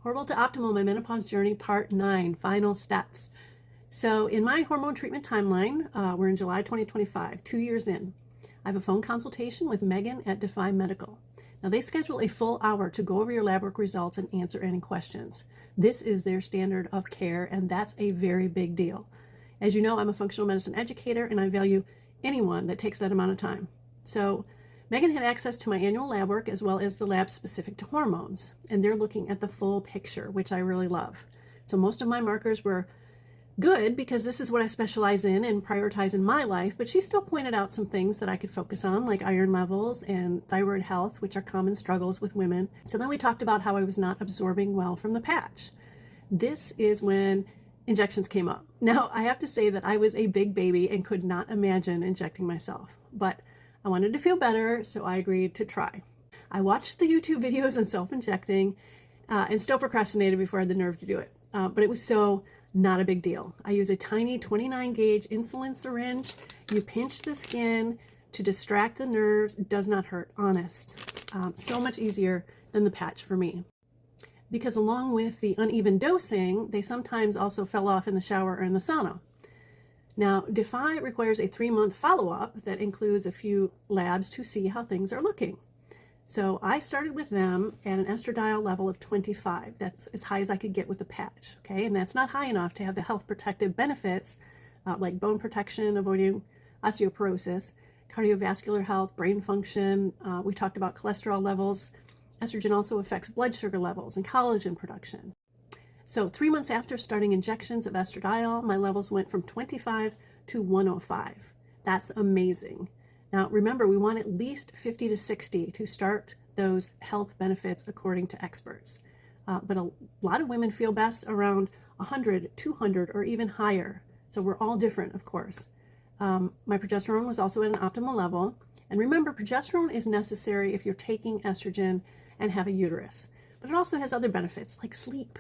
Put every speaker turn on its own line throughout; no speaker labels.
Horrible to Optimal, my menopause journey, part 9, final steps. So in my hormone treatment timeline, we're in July 2025, 2 years in. I have a phone consultation with Megan at Defy Medical. Now they schedule a full hour to go over your lab work results and answer any questions. This is their standard of care, and that's a very big deal. As you know, I'm a functional medicine educator, and I value anyone that takes that amount of time. So Megan had access to my annual lab work as well as the lab specific to hormones, and they're looking at the full picture, which I really love. So most of my markers were good because this is what I specialize in and prioritize in my life, but she still pointed out some things that I could focus on, like iron levels and thyroid health, which are common struggles with women. So then we talked about how I was not absorbing well from the patch. This is when injections came up. Now, I have to say that I was a big baby and could not imagine injecting myself, but I wanted to feel better, so I agreed to try. I watched the YouTube videos on self-injecting and still procrastinated before I had the nerve to do it, but it was so not a big deal. I use a tiny 29 gauge insulin syringe. You pinch the skin to distract the nerves. It does not hurt, honest. So much easier than the patch for me. Because along with the uneven dosing, they sometimes also fell off in the shower or in the sauna. Now, Defy requires a 3-month follow-up that includes a few labs to see how things are looking. So I started with them at an estradiol level of 25. That's as high as I could get with a patch, okay? And that's not high enough to have the health protective benefits like bone protection, avoiding osteoporosis, cardiovascular health, brain function. We talked about cholesterol levels. Estrogen also affects blood sugar levels and collagen production. So 3 months after starting injections of estradiol, my levels went from 25 to 105. That's amazing. Now, remember, we want at least 50 to 60 to start those health benefits according to experts. But a lot of women feel best around 100, 200, or even higher. So we're all different, of course. My progesterone was also at an optimal level. And remember, progesterone is necessary if you're taking estrogen and have a uterus. But it also has other benefits like sleep.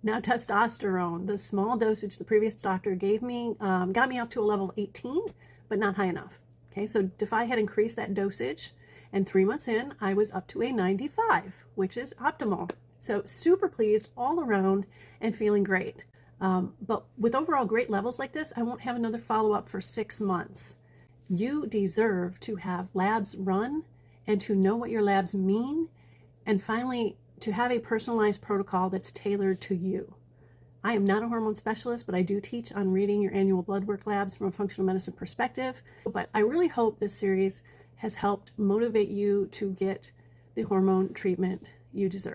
Now, testosterone, the small dosage the previous doctor gave me got me up to a level of 18, but not high enough. Okay, so Defy had increased that dosage, and 3 months in, I was up to a 95, which is optimal. So super pleased all around and feeling great. But with overall great levels like this, I won't have another follow-up for 6 months. You deserve to have labs run and to know what your labs mean, and finally, to have a personalized protocol that's tailored to you. I am not a hormone specialist, but I do teach on reading your annual blood work labs from a functional medicine perspective. But I really hope this series has helped motivate you to get the hormone treatment you deserve.